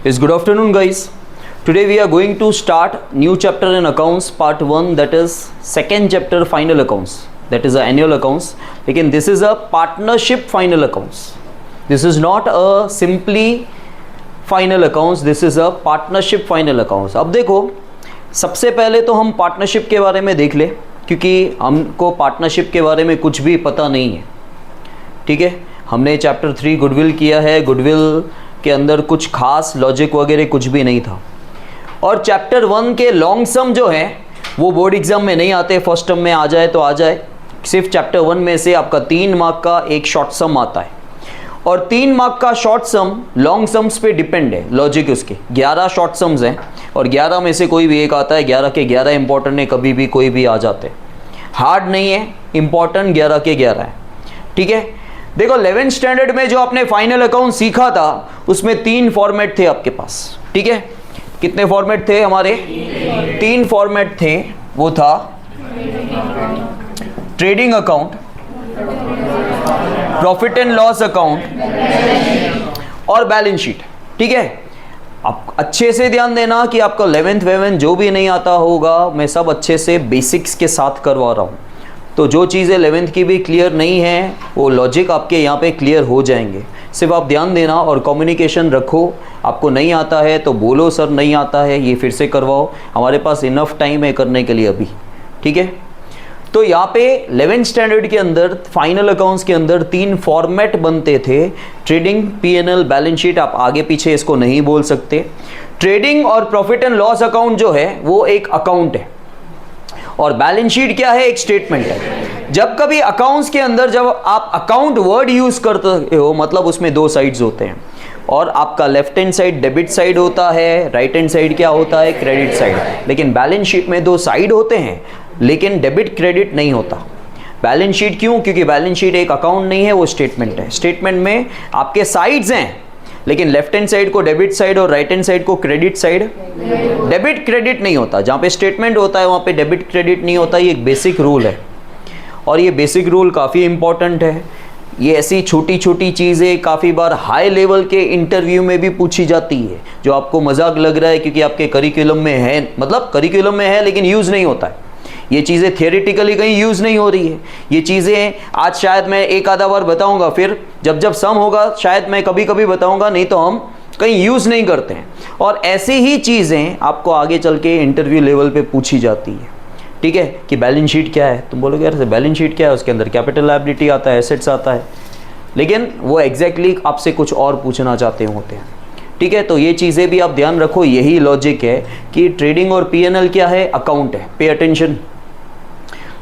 Yes, good afternoon guys. Today we are going to start new chapter in accounts part 1, that is second chapter final accounts, that is the annual accounts. Again, this is a partnership final accounts. This is not a simply final accounts, this is a partnership final accounts. अब देखो, सबसे पहले तो हम partnership के बारे में देख ले, क्योंकि हमको पार्टनरशिप के बारे में कुछ भी पता नहीं है. ठीक है, हमने चैप्टर 3 गुडविल किया है. गुडविल के अंदर कुछ खास लॉजिक वगैरह कुछ भी नहीं था. और चैप्टर 1 के लॉन्ग सम जो है वो बोर्ड एग्जाम में नहीं आते. फर्स्ट टर्म में आ जाए तो आ जाए. सिर्फ चैप्टर 1 में से आपका 3 मार्क का एक शॉर्ट सम आता है, और 3 मार्क का शॉर्ट सम लॉन्ग सम्स पे डिपेंड है. लॉजिक उसके 11 शॉर्ट सम्स हैं, और 11 में से कोई भी एक आता है. 11 के 11 इंपॉर्टेंट है, कभी भी कोई भी आ जाते हैं. हार्ड नहीं है, इंपॉर्टेंट 11 के 11 है. ठीक है, देखो 11th स्टैंडर्ड में जो आपने फाइनल अकाउंट सीखा था उसमें 3 फॉर्मेट थे आपके पास. ठीक है, कितने फॉर्मेट थे हमारे? 3 फॉर्मेट थे. वो था trading account, profit and loss account और बैलेंस शीट. ठीक है, आप अच्छे से ध्यान देना कि आपको 11th वेवन जो भी नहीं आता होगा मैं सब अच्छे से बेसिक्स के साथ करवा रहा हूँ. तो जो चीज़ें 11th की भी क्लियर नहीं है वो लॉजिक आपके यहाँ पे क्लियर हो जाएंगे. सिर्फ आप ध्यान देना और कम्युनिकेशन रखो. आपको नहीं आता है तो बोलो सर नहीं आता है, ये फिर से करवाओ. हमारे पास इनफ टाइम है करने के लिए अभी. ठीक है, तो यहाँ पे 11th स्टैंडर्ड के अंदर फाइनल अकाउंट्स के अंदर 3 फॉर्मेट बनते थे. Trading, P&L, balance sheet. आप आगे पीछे इसको नहीं बोल सकते. ट्रेडिंग और प्रॉफिट एंड लॉस अकाउंट जो है वो एक अकाउंट है, और बैलेंस शीट क्या है? एक स्टेटमेंट है. जब कभी अकाउंट्स के अंदर जब आप अकाउंट वर्ड यूज करते हो मतलब उसमें 2 साइड्स होते हैं, और आपका left hand side debit side होता है, राइट हैंड साइड क्या होता है? Credit side. लेकिन बैलेंस शीट में 2 साइड होते हैं, लेकिन डेबिट क्रेडिट नहीं होता. बैलेंस शीट क्यों? क्योंकि बैलेंस शीट एक अकाउंट नहीं है, वो स्टेटमेंट है. स्टेटमेंट में आपके साइड्स हैं, लेकिन लेफ्ट हैंड साइड को डेबिट साइड और राइट हैंड साइड को क्रेडिट साइड. डेबिट क्रेडिट नहीं होता. जहाँ पे स्टेटमेंट होता है वहाँ पे डेबिट क्रेडिट नहीं होता. ये एक बेसिक रूल है, और ये बेसिक रूल काफ़ी इंपॉर्टेंट है. ये ऐसी छोटी छोटी चीज़ें काफ़ी बार हाई लेवल के इंटरव्यू में भी पूछी जाती है, जो आपको मजाक लग रहा है क्योंकि आपके करिकुलम में है, मतलब करिकुलम में है लेकिन यूज़ नहीं होता है. ये चीज़ें थियोरेटिकली कहीं यूज़ नहीं हो रही है. ये चीज़ें आज शायद मैं एक आधा बार बताऊंगा, फिर जब जब सम होगा शायद मैं कभी कभी बताऊंगा, नहीं तो हम कहीं यूज़ नहीं करते हैं. और ऐसी ही चीज़ें आपको आगे चल के इंटरव्यू लेवल पे पूछी जाती है. ठीक है, कि बैलेंस शीट क्या है? तुम बोलोगे यार बैलेंस शीट क्या है? उसके अंदर कैपिटल लायबिलिटी आता है, एसेट्स आता है, लेकिन वो एग्जैक्टली आपसे कुछ और पूछना चाहते होते हैं. ठीक है, तो ये चीज़ें भी आप ध्यान रखो. यही लॉजिक है कि ट्रेडिंग और P&L क्या है? अकाउंट है. Pay attention.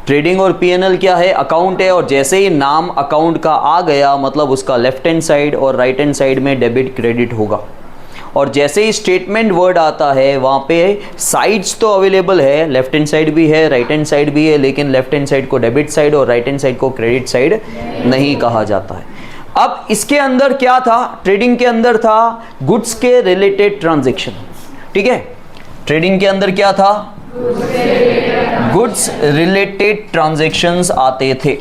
ट्रेडिंग और P&L क्या है? अकाउंट है. और जैसे ही नाम अकाउंट का आ गया मतलब उसका लेफ्ट हैंड साइड और राइट हैंड साइड में डेबिट क्रेडिट होगा. और जैसे ही स्टेटमेंट वर्ड आता है वहाँ पे साइड्स तो अवेलेबल है, लेफ्ट हैंड साइड भी है, राइट हैंड साइड भी है, लेकिन लेफ्ट हैंड साइड को डेबिट साइड और राइट हैंड साइड को क्रेडिट साइड नहीं कहा जाता है. अब इसके अंदर क्या था? ट्रेडिंग के अंदर था गुड्स के रिलेटेड ट्रांजेक्शन. ठीक है, ट्रेडिंग के अंदर क्या था? गुड्स रिलेटेड ट्रांजेक्शंस आते थे.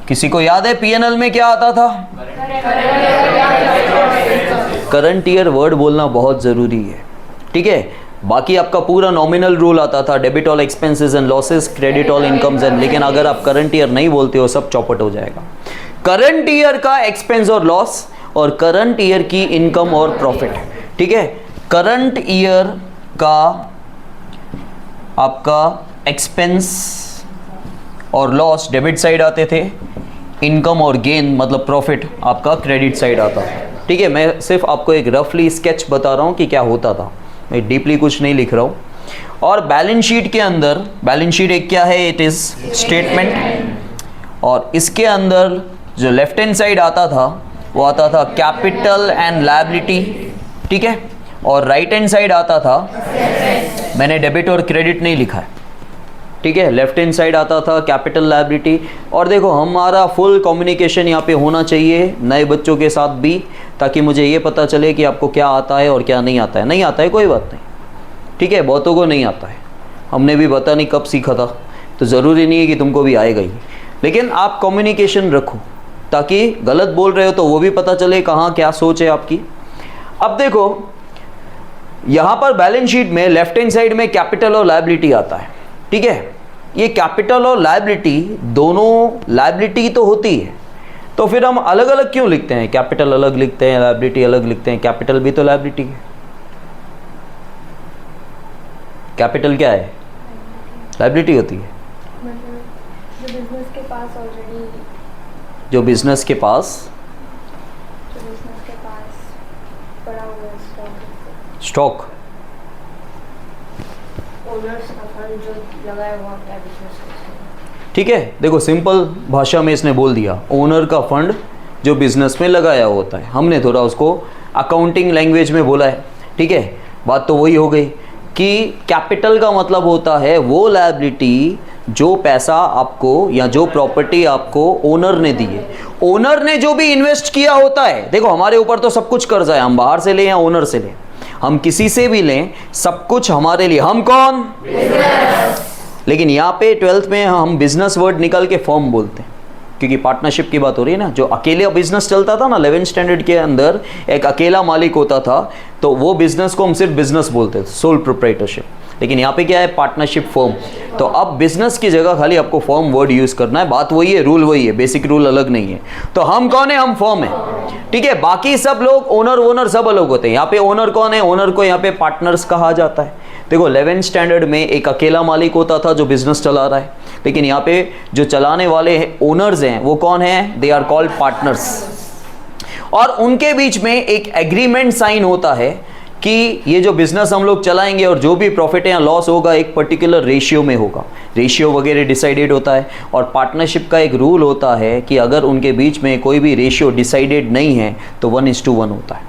किसी को याद है P&L में क्या आता था? करंट ईयर वर्ड बोलना बहुत जरूरी है. ठीक है, बाकी आपका पूरा नॉमिनल रूल आता था, debit all expenses and losses, credit all incomes and. लेकिन अगर आप करंट ईयर नहीं बोलते हो सब चौपट हो जाएगा. करंट ईयर का एक्सपेंस और लॉस, और करंट ईयर की इनकम और प्रॉफिट. ठीक है, करंट ईयर का आपका एक्सपेंस और लॉस डेबिट साइड आते थे, इनकम और गेन मतलब प्रॉफिट आपका क्रेडिट साइड आता है. ठीक है, मैं सिर्फ आपको एक रफली स्केच बता रहा हूँ कि क्या होता था, मैं डीपली कुछ नहीं लिख रहा हूँ. और बैलेंस शीट के अंदर, बैलेंस शीट एक क्या है? It is statement. और इसके अंदर जो लेफ्ट हैंड साइड आता था वो आता था कैपिटल एंड लायबिलिटी. ठीक है, और राइट हैंड साइड आता था, मैंने डेबिट और क्रेडिट नहीं लिखा है. ठीक है, लेफ्ट हैंड साइड आता था कैपिटल लायबिलिटी. और देखो हमारा फुल कम्युनिकेशन यहाँ पे होना चाहिए नए बच्चों के साथ भी, ताकि मुझे ये पता चले कि आपको क्या आता है और क्या नहीं आता है. नहीं आता है कोई बात नहीं. ठीक है, बहुतों को नहीं आता है, हमने भी पता नहीं कब सीखा था, तो ज़रूरी नहीं है कि तुमको भी आएगा ही. लेकिन आप कम्युनिकेशन रखो. ताकि गलत बोल रहे हो तो वो भी पता चले कहाँ क्या सोच है आपकी। अब देखो यहाँ पर बैलेंस शीट में लेफ्ट हैंड साइड में कैपिटल और लायबिलिटी आता है, ठीक है। ये कैपिटल और लायबिलिटी दोनों लायबिलिटी तो होती है, तो फिर हम अलग अलग क्यों लिखते हैं? कैपिटल अलग लिखते हैं, लायबिलिटी अलग लिखते हैं। कैपिटल भी तो लायबिलिटी है। कैपिटल क्या है? लायबिलिटी होती है। जो बिजनेस के पास पड़ा हुआ स्टॉक, ओनर्स का फंड जो लगाया हुआ है बिजनेस के। ठीक है। देखो सिंपल भाषा में इसने बोल दिया, ओनर का फंड जो बिजनेस में लगाया होता है। हमने थोड़ा उसको अकाउंटिंग लैंग्वेज में बोला है, ठीक है। बात तो वही हो गई कि कैपिटल का मतलब होता है वो लायबिलिटी जो पैसा आपको या जो प्रॉपर्टी आपको ओनर ने दी है। ओनर ने जो भी इन्वेस्ट किया होता है, देखो हमारे ऊपर तो सब कुछ कर्जा है, हम बाहर से लें या ओनर से लें, हम किसी से भी लें, सब कुछ हमारे लिए। हम कौन? लेकिन यहाँ पे 12th में हम बिजनेस वर्ड निकाल के फर्म बोलते हैं, क्योंकि पार्टनरशिप की बात हो रही है ना। जो अकेला बिजनेस चलता था ना 11th स्टैंडर्ड के अंदर, एक अकेला मालिक होता था, तो वो बिजनेस को हम सिर्फ बिजनेस बोलते थे, सोल प्रोप्राइटरशिप। लेकिन यहाँ पे क्या है? Partnership firm. तो अब बिजनेस की जगह खाली आपको फर्म वर्ड यूज करना है। बात वही है, रूल वही है, बेसिक रूल अलग नहीं है। तो हम कौन है? हम फर्म है, ठीक है। बाकी सब लोग ओनर वोनर सब अलग होते हैं। यहाँ पे ओनर कौन है? ओनर को यहाँ पे पार्टनर्स कहा जाता है। देखो 11th स्टैंडर्ड में एक अकेला मालिक होता था जो बिजनेस चला रहा है, लेकिन यहाँ पे जो चलाने वाले ओनर्स हैं वो कौन है? They are called partners. और उनके बीच में एक एग्रीमेंट साइन होता है कि ये जो बिजनेस हम लोग चलाएंगे और जो भी प्रॉफिट या लॉस होगा एक पर्टिकुलर रेशियो में होगा। रेशियो वगैरह डिसाइडेड होता है। और पार्टनरशिप का एक रूल होता है कि अगर उनके बीच में कोई भी रेशियो डिसाइडेड नहीं है तो 1:1 होता है।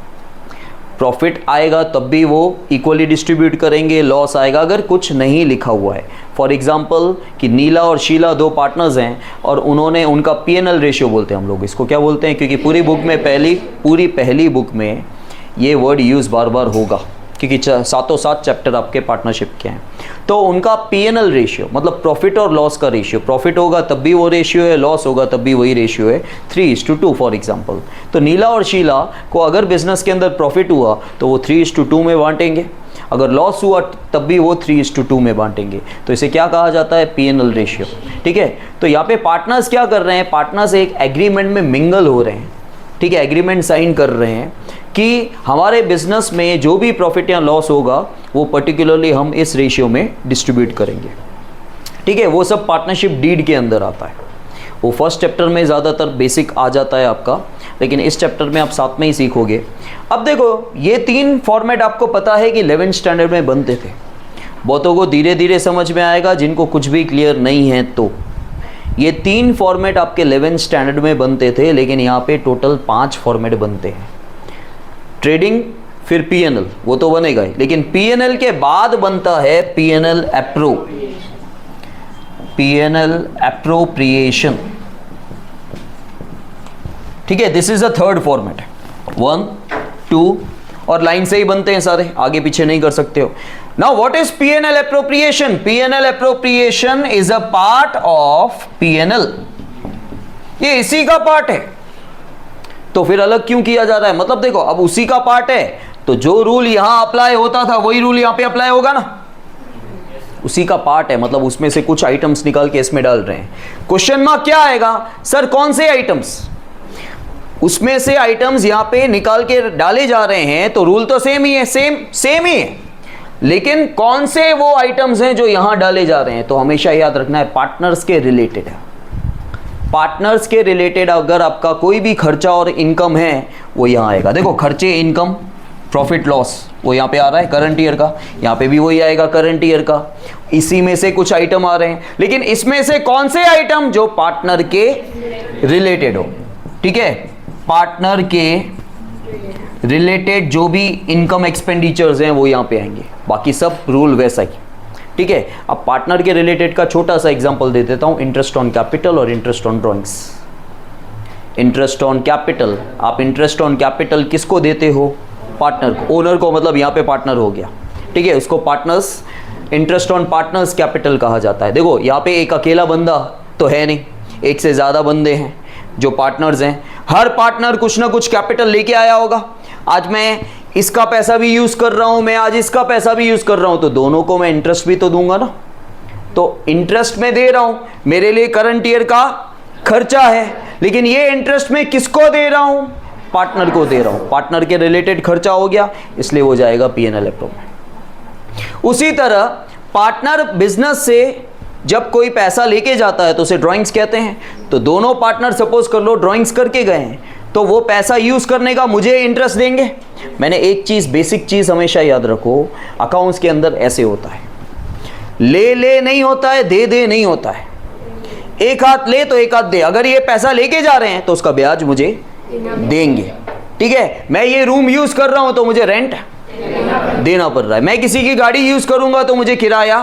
प्रॉफिट आएगा तब भी वो इक्वली डिस्ट्रीब्यूट करेंगे, लॉस आएगा अगर कुछ नहीं लिखा हुआ है। फॉर एग्जाम्पल कि नीला और शीला दो पार्टनर्स हैं और उन्होंने उनका P&L रेशियो बोलते हैं हम लोग इसको। क्या बोलते हैं? क्योंकि पूरी बुक में पूरी पहली बुक में ये वर्ड यूज़ बार बार होगा, क्योंकि सातों सात चैप्टर आपके पार्टनरशिप के हैं। तो उनका P&L रेशियो मतलब प्रॉफिट और लॉस का रेशियो, प्रॉफिट होगा तब भी वो रेशियो है, लॉस होगा तब भी वही रेशियो है, 3:2 फॉर एग्जांपल। तो नीला और शीला को अगर बिजनेस के अंदर प्रॉफिट हुआ तो वो 3:2 में बांटेंगे, अगर लॉस हुआ तब भी वो 3:2 में बांटेंगे। तो इसे क्या कहा जाता है? P&L रेशियो, ठीक है। तो यहाँ पे पार्टनर्स क्या कर रहे हैं? पार्टनर्स एक एग्रीमेंट में मिंगल हो रहे हैं, ठीक है। एग्रीमेंट साइन कर रहे हैं कि हमारे बिजनेस में जो भी प्रॉफिट या लॉस होगा वो पर्टिकुलरली हम इस रेशियो में डिस्ट्रीब्यूट करेंगे, ठीक है। वो सब पार्टनरशिप डीड के अंदर आता है। वो फर्स्ट चैप्टर में ज़्यादातर बेसिक आ जाता है आपका, लेकिन इस चैप्टर में आप साथ में ही सीखोगे। अब देखो ये 3 फॉर्मेट आपको पता है कि 11th स्टैंडर्ड में बनते थे। बहुतों को धीरे धीरे समझ में आएगा, जिनको कुछ भी क्लियर नहीं है तो ये 3 फॉर्मेट आपके 11th स्टैंडर्ड में बनते थे, लेकिन यहाँ पे टोटल 5 फॉर्मेट बनते हैं। ट्रेडिंग, फिर P&L, वो तो बनेगा ही, लेकिन P&L के बाद बनता है P&L एप्रोप्रिएशन, ठीक है। This is the 3rd format. 1, 2 और लाइन से ही बनते हैं सारे, आगे पीछे नहीं कर सकते हो। Now what is P&L appropriation? P&L appropriation is a part of P&L, ये इसी का पार्ट है। तो फिर अलग क्यों किया जा रहा है? मतलब देखो अब उसी का पार्ट है तो जो रूल यहां अप्लाई होता था वही रूल यहां पे अप्लाई होगा ना। उसी का पार्ट है, मतलब उसमें से कुछ आइटम्स निकाल के इसमें डाल रहे हैं। क्वेश्चन मार्क क्या आएगा? सर कौन से आइटम्स? उसमें से आइटम्स यहां पे निकाल के डाले जा रहे हैं, तो रूल तो सेम ही है, सेम ही है, लेकिन कौन से वो आइटम्स हैं जो यहां डाले जा रहे हैं? तो हमेशा याद रखना है पार्टनर्स के रिलेटेड है। पार्टनर्स के रिलेटेड अगर आपका कोई भी खर्चा और इनकम है वो यहाँ आएगा। देखो खर्चे, इनकम, प्रॉफिट लॉस वो यहाँ पे आ रहा है करंट ईयर का, यहाँ पे भी वही आएगा करंट ईयर का। इसी में से कुछ आइटम आ रहे हैं, लेकिन इसमें से कौन से आइटम जो पार्टनर के रिलेटेड हो, ठीक है। पार्टनर के रिलेटेड जो भी इनकम एक्सपेंडिचर्स हैं वो यहाँ पे आएंगे, बाकी सब रूल वैसा ही, ठीक है। अब पार्टनर के रिलेटेड का छोटा सा एग्जांपल दे देता हूं, इंटरेस्ट ऑन कैपिटल और interest on drawings. Interest on capital, आप इंटरेस्ट ऑन कैपिटल किसको देते हो? पार्टनर को, ओनर को, मतलब यहाँ पे पार्टनर हो गया, ठीक है। उसको partners, interest on partners capital कहा जाता है। देखो यहाँ पे एक अकेला बंदा तो है नहीं, एक से ज़्यादा बंदे हैं, जो पार्टनर्स हैं, हर पार्टनर कुछ ना कुछ कैपिटल लेके आया होगा। आज मैं इसका पैसा भी यूज कर रहा हूं, मैं आज इसका पैसा भी यूज कर रहा हूं, तो दोनों को मैं इंटरेस्ट भी तो दूंगा ना। तो इंटरेस्ट में दे रहा हूं, मेरे लिए करंट ईयर का खर्चा है, लेकिन ये इंटरेस्ट में किसको दे रहा हूं? पार्टनर को दे रहा हूं। पार्टनर के रिलेटेड खर्चा हो गया, इसलिए वो जाएगा P&L अप्रो में। उसी तरह पार्टनर बिजनेस से जब कोई पैसा लेके जाता है तो उसे ड्राइंग्स कहते हैं। तो दोनों पार्टनर सपोज कर लो ड्राइंग्स करके गए हैं, तो वो पैसा यूज करने का मुझे इंटरेस्ट देंगे। मैंने एक चीज, बेसिक चीज हमेशा याद रखो, अकाउंट्स के अंदर ऐसे होता है, ले ले नहीं होता है, दे दे नहीं होता है। एक हाथ ले तो एक हाथ दे। अगर ये पैसा लेके जा रहे हैं तो उसका ब्याज मुझे देंगे, ठीक है। मैं ये रूम यूज कर रहा हूं तो मुझे रेंट देना पड़ रहा है। मैं किसी की गाड़ी यूज करूंगा तो मुझे किराया,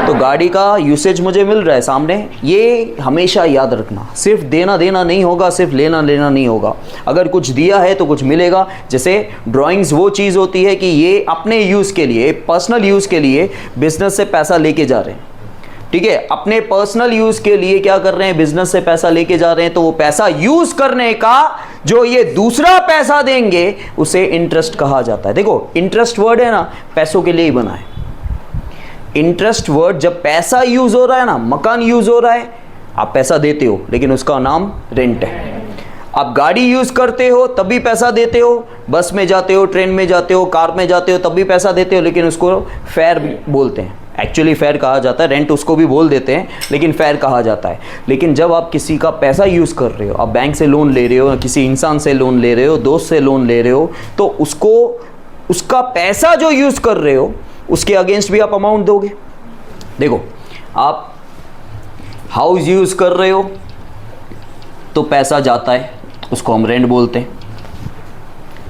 तो गाड़ी का यूसेज मुझे मिल रहा है सामने। ये हमेशा याद रखना, सिर्फ देना देना नहीं होगा, सिर्फ लेना लेना नहीं होगा। अगर कुछ दिया है तो कुछ मिलेगा। जैसे ड्राइंग्स वो चीज़ होती है कि ये अपने यूज़ के लिए, पर्सनल यूज़ के लिए बिजनेस से पैसा लेके जा रहे हैं, ठीक है। अपने पर्सनल यूज़ के लिए क्या कर रहे हैं? बिजनेस से पैसा लेके जा रहे हैं, तो वो पैसा यूज़ करने का जो ये दूसरा पैसा देंगे उसे इंटरेस्ट कहा जाता है। देखो इंटरेस्ट वर्ड है ना, पैसों के लिए ही बना है। इंटरेस्ट वर्ड, जब पैसा यूज हो रहा है ना, मकान यूज हो रहा है, आप पैसा देते हो लेकिन उसका नाम रेंट है। आप गाड़ी यूज करते हो तब भी पैसा देते हो, बस में जाते हो, ट्रेन में जाते हो, कार में जाते हो तब भी पैसा देते हो, लेकिन उसको फेयर बोलते हैं। एक्चुअली फेयर कहा जाता है, रेंट उसको भी बोल देते हैं लेकिन फेयर कहा जाता है। लेकिन जब आप किसी का पैसा यूज कर रहे हो, आप बैंक से लोन ले रहे हो, किसी इंसान से लोन ले रहे हो, दोस्त से लोन ले रहे हो, तो उसको, उसका पैसा जो यूज कर रहे हो उसके अगेंस्ट भी आप अमाउंट दोगे। देखो आप हाउस यूज कर रहे हो तो पैसा जाता है, उसको हम रेंट बोलते हैं,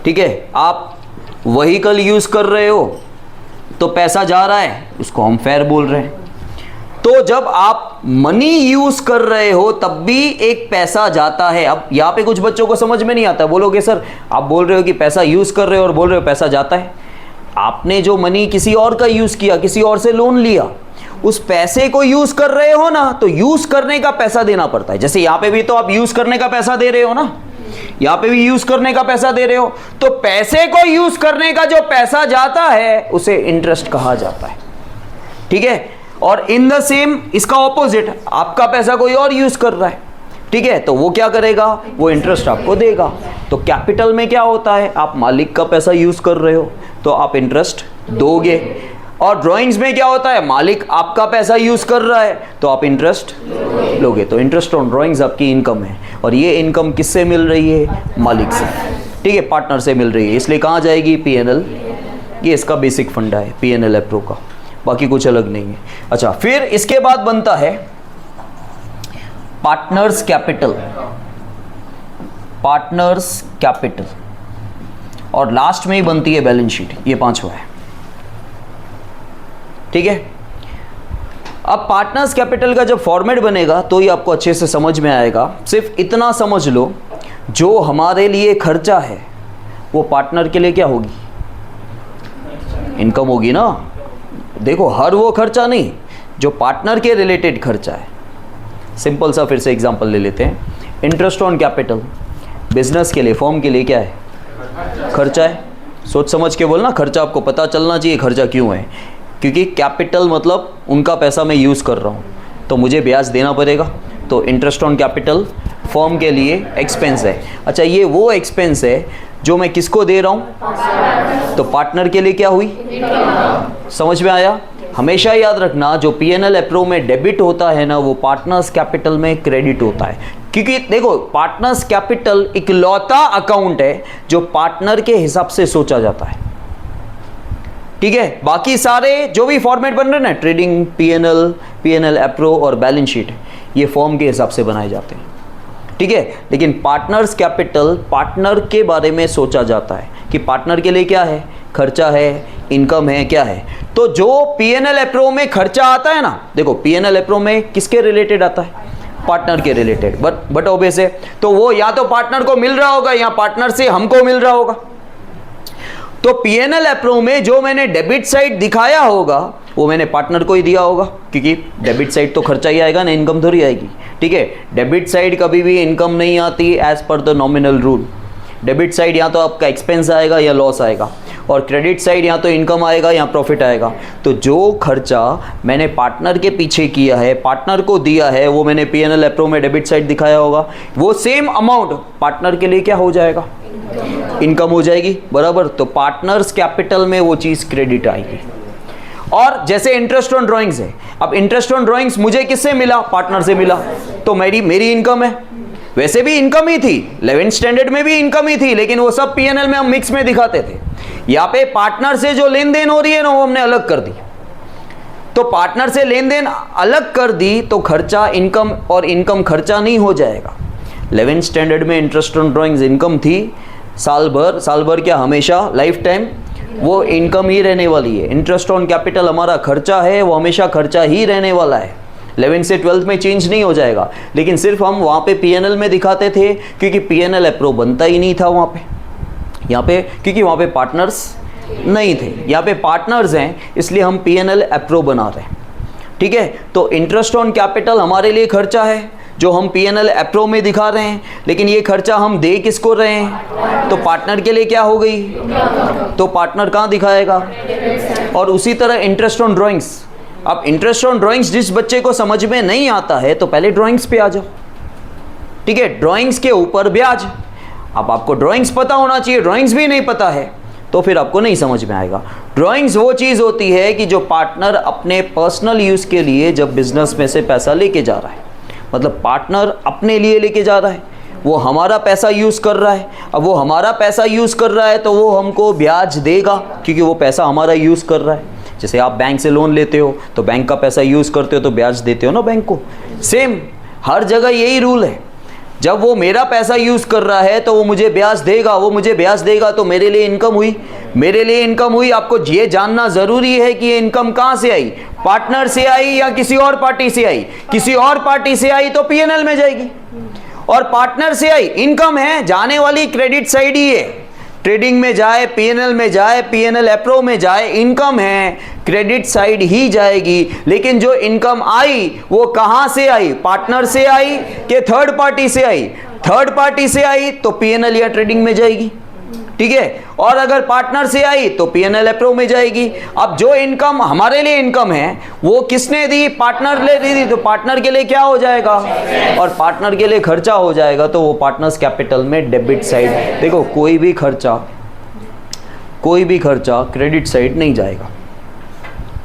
ठीक है। आप व्हीकल यूज कर रहे हो तो पैसा जा रहा है, उसको हम फेयर बोल रहे हैं। तो जब आप मनी यूज कर रहे हो तब भी एक पैसा जाता है। अब यहां पे कुछ बच्चों को समझ में नहीं आता, बोलोगे सर आप बोल रहे हो कि पैसा यूज कर रहे हो और बोल रहे हो पैसा जाता है। आपने जो मनी किसी और का यूज किया, किसी और से लोन लिया, उस पैसे को यूज कर रहे हो ना, तो यूज करने का पैसा देना पड़ता है। जैसे यहां पे भी तो आप यूज करने का पैसा दे रहे हो ना, यहां पे भी यूज करने का पैसा दे रहे हो, तो पैसे को यूज करने का जो पैसा जाता है उसे इंटरेस्ट कहा जाता है, ठीक है। और इन द सेम इसका ऑपोजिट, आपका पैसा कोई और यूज कर रहा है, ठीक है, तो वो क्या करेगा? वो इंटरेस्ट आपको देगा। तो कैपिटल में क्या होता है? आप मालिक का पैसा यूज कर रहे हो तो आप इंटरेस्ट दोगे। और ड्राइंग्स में क्या होता है? मालिक आपका पैसा यूज कर रहा है तो आप इंटरेस्ट लोगे। तो इंटरेस्ट ऑन ड्राइंग्स आपकी इनकम है, और ये इनकम किससे मिल रही है? मालिक से, ठीक है, पार्टनर से मिल रही है। इसलिए कहाँ जाएगी? P&L। ये इसका बेसिक फंडा है P&L अप्रो का, बाकी कुछ अलग नहीं है। अच्छा, फिर इसके बाद बनता है पार्टनर्स कैपिटल। पार्टनर्स कैपिटल, और लास्ट में ही बनती है बैलेंस शीट। ये पांचवा है, ठीक है। अब पार्टनर्स कैपिटल का जब फॉर्मेट बनेगा तो ये आपको अच्छे से समझ में आएगा। सिर्फ इतना समझ लो, जो हमारे लिए खर्चा है वो पार्टनर के लिए क्या होगी? इनकम होगी ना। देखो हर वो खर्चा नहीं, जो पार्टनर के रिलेटेड खर्चा है। सिंपल सा फिर से एग्जांपल ले लेते हैं। इंटरेस्ट ऑन कैपिटल बिजनेस के लिए, फॉर्म के लिए क्या है? खर्चा है। सोच समझ के बोलना, खर्चा आपको पता चलना चाहिए खर्चा क्यों है। क्योंकि कैपिटल मतलब उनका पैसा मैं यूज़ कर रहा हूँ तो मुझे ब्याज देना पड़ेगा। तो इंटरेस्ट ऑन कैपिटल फर्म के लिए एक्सपेंस है। अच्छा, ये वो एक्सपेंस है जो मैं किसको दे रहा हूँ? तो पार्टनर के लिए क्या हुई? समझ में आया? हमेशा याद रखना, जो P&L अप्रो में डेबिट होता है ना, वो पार्टनर्स कैपिटल में क्रेडिट होता है। क्योंकि देखो पार्टनर्स कैपिटल इकलौता अकाउंट है जो पार्टनर के हिसाब से सोचा जाता है, ठीक है। बाकी सारे जो भी फॉर्मेट बन रहे हैं ना, ट्रेडिंग, P&L अप्रो और बैलेंस शीट, ये फॉर्म के हिसाब से बनाए जाते हैं, ठीक है। लेकिन पार्टनर्स कैपिटल पार्टनर के बारे में सोचा जाता है कि पार्टनर के लिए क्या है? खर्चा है, इनकम है, क्या है। तो जो P&L अप्रो में खर्चा आता है ना, देखो P&L अप्रो में किसके रिलेटेड आता है? पार्टनर के रिलेटेड। बट ऑब्वियस है, तो वो या तो पार्टनर को मिल रहा होगा या पार्टनर से हमको मिल रहा होगा। तो P&L अप्रो में जो मैंने डेबिट साइड दिखाया होगा वो मैंने पार्टनर को ही दिया होगा, क्योंकि डेबिट साइड तो खर्चा ही आएगा ना, इनकम थोड़ी आएगी। ठीक है, डेबिट साइड कभी भी इनकम नहीं आती एज पर the nominal rule. Debit side या तो आपका एक्सपेंस आएगा या लॉस आएगा, और क्रेडिट साइड या तो इनकम आएगा या प्रॉफिट आएगा। तो जो खर्चा मैंने पार्टनर के पीछे किया है, पार्टनर को दिया है, वो मैंने P&L एप्रो में डेबिट साइड दिखाया होगा। वो सेम अमाउंट पार्टनर के लिए क्या हो जाएगा, इनकम हो जाएगी, बराबर। तो पार्टनर्स कैपिटल में वो चीज़ क्रेडिट आएगी। और जैसे इंटरेस्ट ऑन ड्राइंग्स है, अब इंटरेस्ट ऑन ड्राइंग्स मुझे किससे मिला, पार्टनर से मिला, तो मेरी इनकम है। वैसे भी इनकम ही थी, 11th स्टैंडर्ड में भी इनकम ही थी, लेकिन वो सब P&L में हम मिक्स में दिखाते थे। यहाँ पे पार्टनर से जो लेन देन हो रही है ना, वो हमने अलग कर दी। तो पार्टनर से लेन देन अलग कर दी तो खर्चा इनकम और इनकम खर्चा नहीं हो जाएगा। 11th स्टैंडर्ड में इंटरेस्ट ऑन ड्राइंग्स इनकम थी, साल भर क्या, हमेशा लाइफ टाइम वो इनकम ही रहने वाली है। इंटरेस्ट ऑन कैपिटल हमारा खर्चा है, वो हमेशा खर्चा ही रहने वाला है, 11th से 12th में चेंज नहीं हो जाएगा। लेकिन सिर्फ हम वहाँ पे P&L में दिखाते थे, क्योंकि P&L एप्रो बनता ही नहीं था वहाँ पे। यहाँ पे क्योंकि वहाँ पे पार्टनर्स नहीं थे, यहाँ पे पार्टनर्स हैं, इसलिए हम P&L एप्रो बना रहे हैं। ठीक है, तो इंटरेस्ट ऑन कैपिटल हमारे लिए खर्चा है जो हम P&L एप्रो में दिखा रहे हैं, लेकिन ये खर्चा हम दे किसको रहे हैं, तो पार्टनर के लिए क्या हो गई, तो पार्टनर कहाँ दिखाएगा। और उसी तरह इंटरेस्ट ऑन ड्राइंग्स, अब इंटरेस्ट ऑन ड्राइंग्स जिस बच्चे को समझ में नहीं आता है तो पहले ड्राइंग्स पे आ जाओ। ठीक है, ड्राइंग्स के ऊपर ब्याज। अब आपको ड्राइंग्स पता होना चाहिए, ड्राइंग्स भी नहीं पता है तो फिर आपको नहीं समझ में आएगा। ड्राइंग्स वो चीज़ होती है कि जो पार्टनर अपने पर्सनल यूज़ के लिए जब बिजनेस में से पैसा लेके जा रहा है, मतलब पार्टनर अपने लिए लेके जा रहा है, वो हमारा पैसा यूज़ कर रहा है। अब वो हमारा पैसा यूज़ कर रहा है तो वो हमको ब्याज देगा, क्योंकि वो पैसा हमारा यूज़ कर रहा है। जैसे आप बैंक से लोन लेते हो तो बैंक का पैसा यूज़ करते हो तो ब्याज देते हो ना बैंक को, सेम हर जगह यही रूल है। जब वो मेरा पैसा यूज़ कर रहा है तो वो मुझे ब्याज देगा, वो मुझे ब्याज देगा तो मेरे लिए इनकम हुई, मेरे लिए इनकम हुई। आपको ये जानना ज़रूरी है कि ये इनकम कहाँ से आई, पार्टनर से आई या किसी और पार्टी से आई। किसी और पार्टी से आई तो P&L में जाएगी, और पार्टनर से आई इनकम है, जाने वाली क्रेडिट साइड ही है। ट्रेडिंग में जाए, P&L में जाए, P&L एप्रो में जाए, इनकम है, क्रेडिट साइड ही जाएगी। लेकिन जो इनकम आई वो कहाँ से आई, पार्टनर से आई कि थर्ड पार्टी से आई। थर्ड पार्टी से आई तो P&L या ट्रेडिंग में जाएगी। ठीक है, और अगर पार्टनर से आई तो P&L एप्रो में जाएगी। अब जो इनकम हमारे लिए इनकम है वो किसने दी, पार्टनर ले दी, तो पार्टनर के लिए क्या हो जाएगा, और पार्टनर के लिए खर्चा हो जाएगा तो वो पार्टनर्स कैपिटल में डेबिट साइड। देखो कोई भी खर्चा क्रेडिट साइड नहीं जाएगा।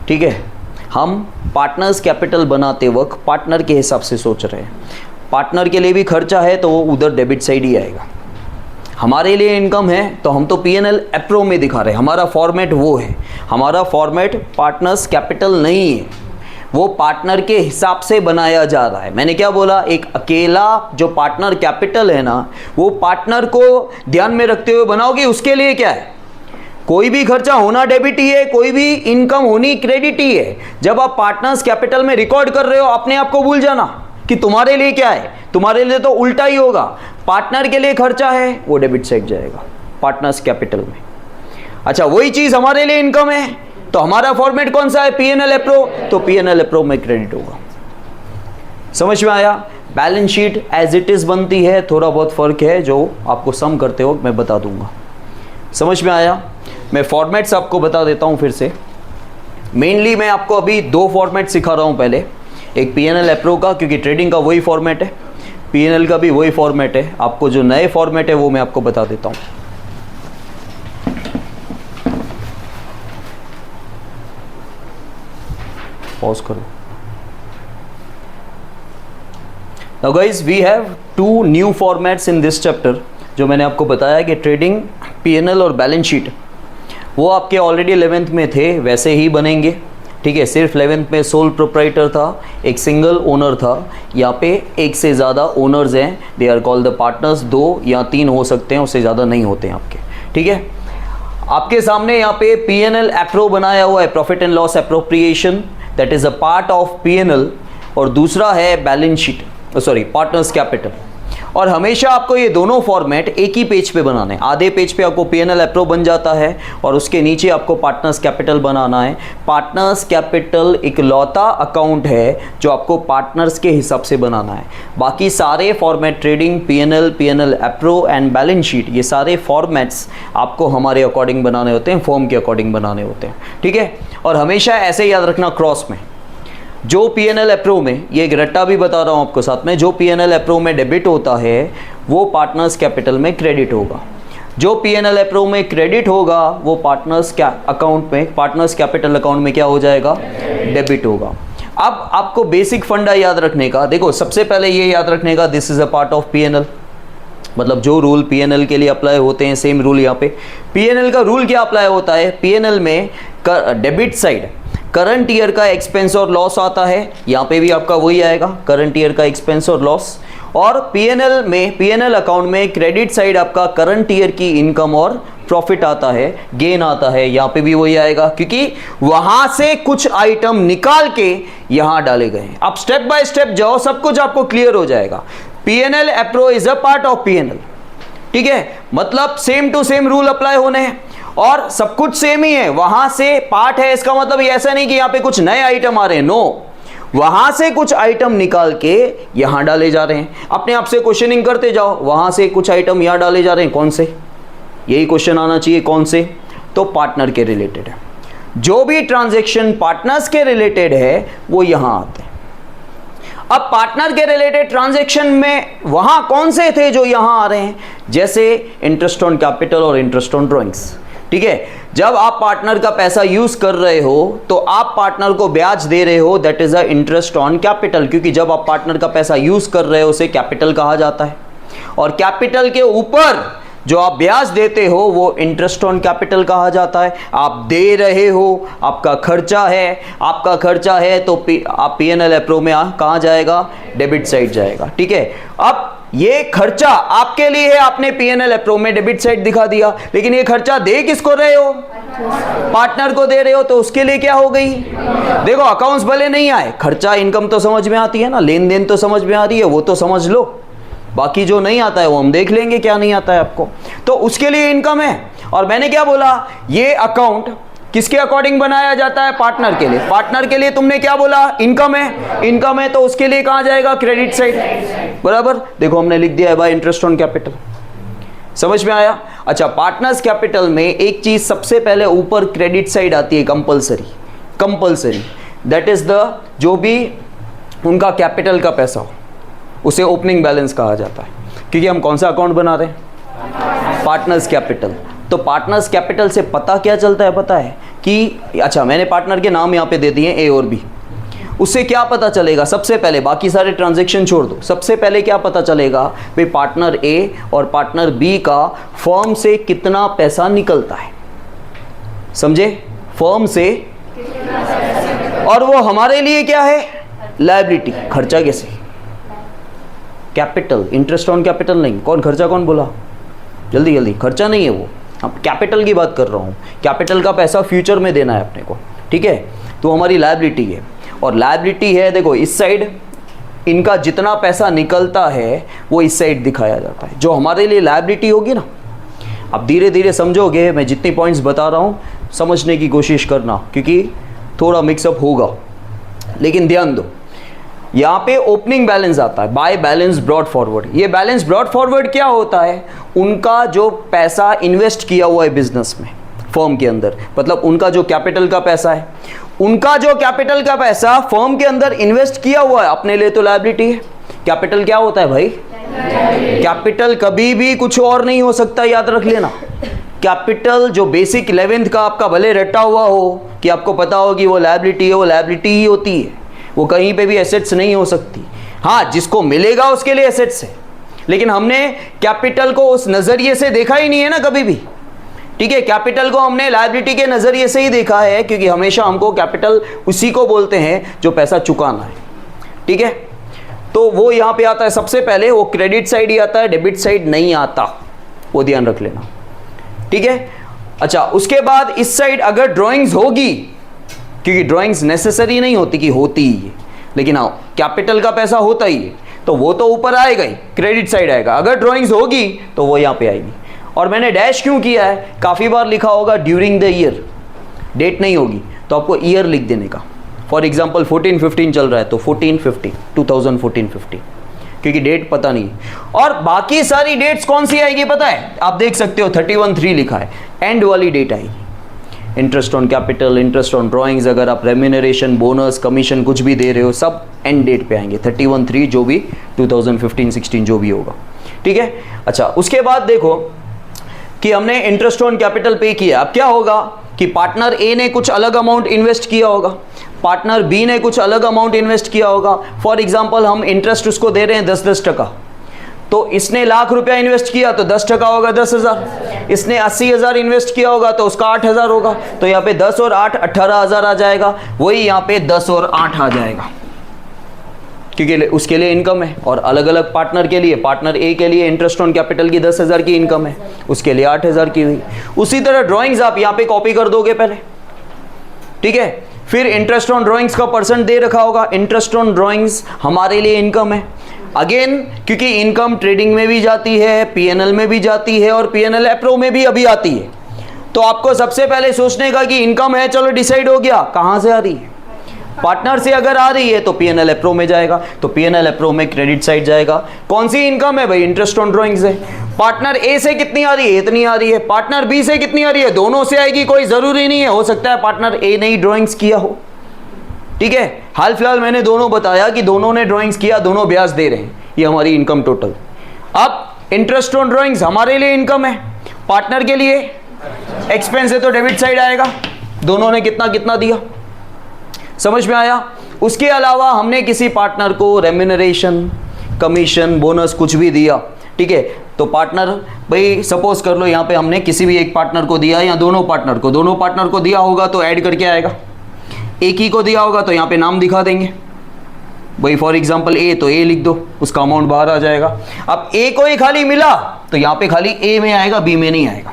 ठीक है, हम पार्टनर्स कैपिटल बनाते वक्त पार्टनर के हिसाब से सोच रहे हैं। पार्टनर के लिए भी खर्चा है तो वो उधर डेबिट साइड ही आएगा। हमारे लिए इनकम है तो हम तो P&L एप्रो में दिखा रहे हैं, हमारा फॉर्मेट वो है। हमारा फॉर्मेट पार्टनर्स कैपिटल नहीं है, वो पार्टनर के हिसाब से बनाया जा रहा है। मैंने क्या बोला, एक अकेला जो पार्टनर कैपिटल है ना, वो पार्टनर को ध्यान में रखते हुए बनाओगे। उसके लिए क्या है, कोई भी खर्चा होना डेबिट ही है, कोई भी इनकम होनी क्रेडिट ही है। जब आप पार्टनर्स कैपिटल में रिकॉर्ड कर रहे हो, अपने आप को भूल जाना कि तुम्हारे लिए क्या है, तुम्हारे लिए तो उल्टा ही होगा। पार्टनर के लिए खर्चा है वो डेबिट साइड जाएगा पार्टनर्स कैपिटल में। अच्छा, वही चीज हमारे लिए इनकम है तो हमारा फॉर्मेट कौन सा है, P&L एप्रो, तो P&L एप्रो में क्रेडिट होगा। समझ में आया। Balance sheet as it is बनती है, थोड़ा बहुत फर्क है जो आपको सम करते वक्त मैं बता दूंगा। समझ में आया। मैं फॉर्मेट्स आपको बता देता हूं फिर से। मेनली मैं आपको अभी दो फॉर्मेट सिखा रहा हूं। पहले एक P&L एप्रो का, क्योंकि ट्रेडिंग का वही फॉर्मेट है, P&L का भी वही फॉर्मेट है। आपको जो नए फॉर्मेट है वो मैं आपको बता देता हूं। पॉज करो। Now guys, we have two new formats in this chapter। जो मैंने आपको बताया कि ट्रेडिंग, P&L और बैलेंस शीट वो आपके ऑलरेडी 11th में थे, वैसे ही बनेंगे। ठीक है, सिर्फ 11th में सोल प्रोप्राइटर था, एक सिंगल ओनर था। यहाँ पे एक से ज़्यादा ओनर्स हैं, they are called the partners. 2 या 3 हो सकते हैं, उससे ज़्यादा नहीं होते हैं आपके। ठीक है, आपके सामने यहाँ पे P&L एप्रो बनाया हुआ है, profit and loss appropriation, that is a part of P&L। और दूसरा है balance sheet, sorry partners capital. और हमेशा आपको ये दोनों फॉर्मेट एक ही पेज पे बनाने हैं। आधे पेज पे आपको पीएनएल एप्रो बन जाता है और उसके नीचे आपको पार्टनर्स कैपिटल बनाना है। पार्टनर्स कैपिटल इकलौता अकाउंट है जो आपको पार्टनर्स के हिसाब से बनाना है। बाकी सारे format trading, PNL appro and balance sheet, ये सारे फॉर्मेट्स आपको हमारे अकॉर्डिंग बनाने होते हैं, फॉर्म के अकॉर्डिंग बनाने होते हैं, ठीक है। और हमेशा ऐसे याद रखना, क्रॉस में जो पीएनएल एप्रो में, ये एक रट्टा भी बता रहा हूँ आपको साथ में, जो पीएनएल एप्रो में डेबिट होता है वो पार्टनर्स कैपिटल में क्रेडिट होगा। जो पीएनएल एप्रो में क्रेडिट होगा वो पार्टनर्स अकाउंट में, पार्टनर्स कैपिटल अकाउंट में क्या हो जाएगा, डेबिट होगा। अब आपको बेसिक फंडा याद रखने का, देखो सबसे पहले ये याद रखने का, this is a part of PNL, मतलब जो रूल पीएनएल के लिए अप्लाई होते हैं सेम रूल यहाँ पे। पीएनएल का रूल क्या अप्लाई होता है, पीएनएल में डेबिट साइड करंट ईयर का एक्सपेंस और लॉस आता है, यहाँ पे भी आपका वही आएगा, करंट ईयर का एक्सपेंस और लॉस। और पीएनएल में, पीएनएल अकाउंट में क्रेडिट साइड आपका करंट ईयर की इनकम और प्रॉफिट आता है, गेन आता है, यहाँ पे भी वही आएगा, क्योंकि वहां से कुछ आइटम निकाल के यहां डाले गए हैं। आप स्टेप बाय स्टेप जाओ, सब कुछ आपको क्लियर हो जाएगा। PNL appro is a part of PNL, ठीक है, मतलब same to same rule apply होने हैं और सब कुछ सेम ही है। वहां से पार्ट है, इसका मतलब ये ऐसा नहीं कि यहां पे कुछ नए आइटम आ रहे हैं, नो, वहां से कुछ आइटम निकाल के यहां डाले जा रहे हैं। अपने आप से क्वेश्चनिंग करते जाओ, वहां से कुछ आइटम यहां डाले जा रहे हैं, कौन से, यही क्वेश्चन आना चाहिए, कौन से, तो पार्टनर के रिलेटेड है। जो भी ट्रांजैक्शन पार्टनर्स के रिलेटेड है वो यहां आते हैं। अब पार्टनर के रिलेटेड ट्रांजैक्शन में वहां कौन से थे जो यहां आ रहे हैं, जैसे इंटरेस्ट ऑन कैपिटल और इंटरेस्ट ऑन ड्रॉइंग्स, ठीक है। जब आप पार्टनर का पैसा यूज कर रहे हो तो आप पार्टनर को ब्याज दे रहे हो, that is a interest on capital, क्योंकि जब आप पार्टनर का पैसा यूज कर रहे हो उसे कैपिटल कहा जाता है। और कैपिटल के ऊपर जो आप ब्याज देते हो वो इंटरेस्ट ऑन कैपिटल कहा जाता है। आप दे रहे हो, आपका खर्चा है, आपका खर्चा है तो आप पीएनएल एप्रो में कहाँ जाएगा, डेबिट साइड जाएगा, ठीक है। अब ये खर्चा आपके लिए है, आपने पीएनएल एप्रो में डेबिट साइड दिखा दिया, लेकिन ये खर्चा दे किसको रहे हो, पार्टनर को दे रहे हो, तो उसके लिए क्या हो गई, देखो अकाउंट्स भले नहीं आए, खर्चा इनकम तो समझ में आती है ना, लेन देन तो समझ में आ रही है, वो तो समझ लो, बाकी जो नहीं आता है वो हम देख लेंगे क्या नहीं आता है आपको, तो उसके लिए इनकम है। और मैंने क्या बोला, ये अकाउंट किसके अकॉर्डिंग बनाया जाता है, पार्टनर के लिए। पार्टनर के लिए तुमने क्या बोला, इनकम है, इनकम है तो उसके लिए कहां जाएगा, क्रेडिट साइड, बराबर। देखो हमने लिख दिया है बाय इंटरेस्ट ऑन कैपिटल, समझ में आया। अच्छा, पार्टनर्स कैपिटल में एक चीज सबसे पहले ऊपर क्रेडिट साइड आती है, compulsory, compulsory, that is the, जो भी उनका कैपिटल का पैसा हो उसे ओपनिंग बैलेंस कहा जाता है, क्योंकि हम कौन सा अकाउंट बना रहे हैं, पार्टनर्स कैपिटल। तो पार्टनर्स कैपिटल से पता क्या चलता है, पता है कि, अच्छा मैंने पार्टनर के नाम यहाँ पे दे दिए ए और बी, उससे क्या पता चलेगा, सबसे पहले बाकी सारे ट्रांजैक्शन छोड़ दो, सबसे पहले क्या पता चलेगा भाई, पार्टनर ए और पार्टनर बी का फर्म से कितना पैसा निकलता है, समझे, फर्म से, और वो हमारे लिए क्या है, लायबिलिटी, खर्चा कैसे, कैपिटल, इंटरेस्ट ऑन कैपिटल नहीं, कौन खर्चा, कौन बोला, जल्दी जल्दी, खर्चा नहीं है वो, अब कैपिटल की बात कर रहा हूँ, कैपिटल का पैसा फ्यूचर में देना है अपने को, ठीक है, तो हमारी लायबिलिटी है। और लायबिलिटी है, देखो इस साइड इनका जितना पैसा निकलता है वो इस साइड दिखाया जाता है, जो हमारे लिए लायबिलिटी होगी ना। अब धीरे धीरे समझोगे, मैं जितनी पॉइंट्स बता रहा हूँ समझने की कोशिश करना, क्योंकि थोड़ा मिक्सअप होगा, लेकिन ध्यान दो, यहाँ पे ओपनिंग बैलेंस आता है, बाय बैलेंस ब्रॉड फॉरवर्ड। ये बैलेंस ब्रॉड फॉरवर्ड क्या होता है, उनका जो पैसा इन्वेस्ट किया हुआ है बिजनेस में, फर्म के अंदर, मतलब उनका जो कैपिटल का पैसा है, उनका जो कैपिटल का पैसा फर्म के अंदर इन्वेस्ट किया हुआ है, अपने लिए तो लायबिलिटी है। कैपिटल क्या होता है भाई, कैपिटल कभी भी कुछ और नहीं हो सकता, याद रख लेना। कैपिटल जो बेसिक 11th का आपका भले रटा हुआ हो कि आपको पता हो कि वो लायबिलिटी है, वो लायबिलिटी ही होती है, वो कहीं पे भी एसेट्स नहीं हो सकती। हाँ, जिसको मिलेगा उसके लिए एसेट्स है, लेकिन हमने कैपिटल को उस नजरिए से देखा ही नहीं है ना कभी भी, ठीक है। कैपिटल को हमने लायबिलिटी के नजरिए से ही देखा है, क्योंकि हमेशा हमको कैपिटल उसी को बोलते हैं जो पैसा चुकाना है, ठीक है। तो वो यहाँ पे आता है सबसे पहले, वो क्रेडिट साइड ही आता है, डेबिट साइड नहीं आता, वो ध्यान रख लेना, ठीक है। अच्छा, उसके बाद इस साइड अगर ड्राइंग्स होगी, क्योंकि ड्राइंग्स नेसेसरी नहीं होती कि होती ही है, लेकिन हाँ कैपिटल का पैसा होता ही है, तो वो तो ऊपर आएगा ही, क्रेडिट साइड आएगा। अगर ड्राइंग्स होगी तो वो यहाँ पे आएगी। और मैंने डैश क्यों किया है, काफ़ी बार लिखा होगा ड्यूरिंग द ईयर, डेट नहीं होगी तो आपको ईयर लिख देने का। फॉर एग्जाम्पल 14-15 चल रहा है तो 14-15 2014-15, क्योंकि डेट पता नहीं। और बाकी सारी डेट्स कौन सी आएगी पता है, आप देख सकते हो 31-3 लिखा है, एंड वाली डेट आएगी। Interest on capital, interest on drawings, अगर आप रेम्यूनरेशन, बोनस, कमीशन कुछ भी दे रहे हो, सब एंड डेट पे आएंगे 31-3 जो भी 2015-16 जो भी होगा, ठीक है। अच्छा, उसके बाद देखो कि हमने इंटरेस्ट ऑन कैपिटल पे किया। अब क्या होगा कि पार्टनर ए ने कुछ अलग अमाउंट इन्वेस्ट किया होगा, पार्टनर बी ने कुछ अलग अमाउंट इन्वेस्ट किया होगा। फॉर एग्जांपल हम इंटरेस्ट उसको दे रहे हैं 10-10 टका, तो इसने ₹1,00,000 इन्वेस्ट किया तो 10 टका होगा 10,000। इसने 80,000 इन्वेस्ट किया होगा तो उसका 8,000 होगा। तो यहाँ पे 10 और 8 18,000 आ जाएगा, वही यहाँ पे 10 और 8 आ जाएगा, क्योंकि उसके लिए इनकम है। और अलग अलग पार्टनर के लिए, पार्टनर ए के लिए इंटरेस्ट ऑन कैपिटल की 10,000 की इनकम है, उसके लिए 8,000 की हुई। उसी तरह ड्राइंग्स आप यहाँ पे कॉपी कर दोगे पहले, ठीक है। फिर इंटरेस्ट ऑन ड्राइंग्स का परसेंट दे रखा होगा, इंटरेस्ट ऑन ड्राइंग्स हमारे लिए इनकम है। अगेन क्योंकि इनकम ट्रेडिंग में भी जाती है, पीएनएल में भी जाती है और पीएनएल एप्रो में भी अभी आती है। तो आपको सबसे पहले सोचने का कि इनकम है, चलो डिसाइड हो गया कहां से आ रही है। पार्टनर से अगर आ रही है तो पीएनएल एप्रो में जाएगा, तो पीएनएल एप्रो में क्रेडिट साइड जाएगा। कौन सी इनकम है भाई, इंटरेस्ट ऑन ड्राइंग्स है। पार्टनर ए से कितनी आ रही है, इतनी आ रही है। पार्टनर बी से कितनी आ रही है, दोनों से आएगी, कोई जरूरी नहीं है, हो सकता है पार्टनर ए ने ही ड्राइंग्स किया हो, ठीक है। हाल फिलहाल मैंने दोनों बताया कि दोनों ने ड्राइंग्स किया, दोनों ब्याज दे रहे हैं, ये हमारी इनकम टोटल। अब इंटरेस्ट ऑन ड्राइंग्स हमारे लिए इनकम है, पार्टनर के लिए एक्सपेंस है, तो डेबिट साइड आएगा। दोनों ने कितना कितना दिया, समझ में आया। उसके अलावा हमने किसी पार्टनर को रेम्यूनरेशन, कमीशन, बोनस कुछ भी दिया, ठीक है। तो पार्टनर भाई सपोज कर लो यहाँ पे हमने किसी भी एक पार्टनर को दिया या दोनों पार्टनर को दिया होगा तो ऐड करके आएगा। एक ही को दिया होगा तो यहाँ पे नाम दिखा देंगे भाई, फॉर एग्जांपल ए, तो ए लिख दो, उसका अमाउंट बाहर आ जाएगा। अब ए को ही खाली मिला तो यहाँ पे खाली ए में आएगा, बी में नहीं आएगा।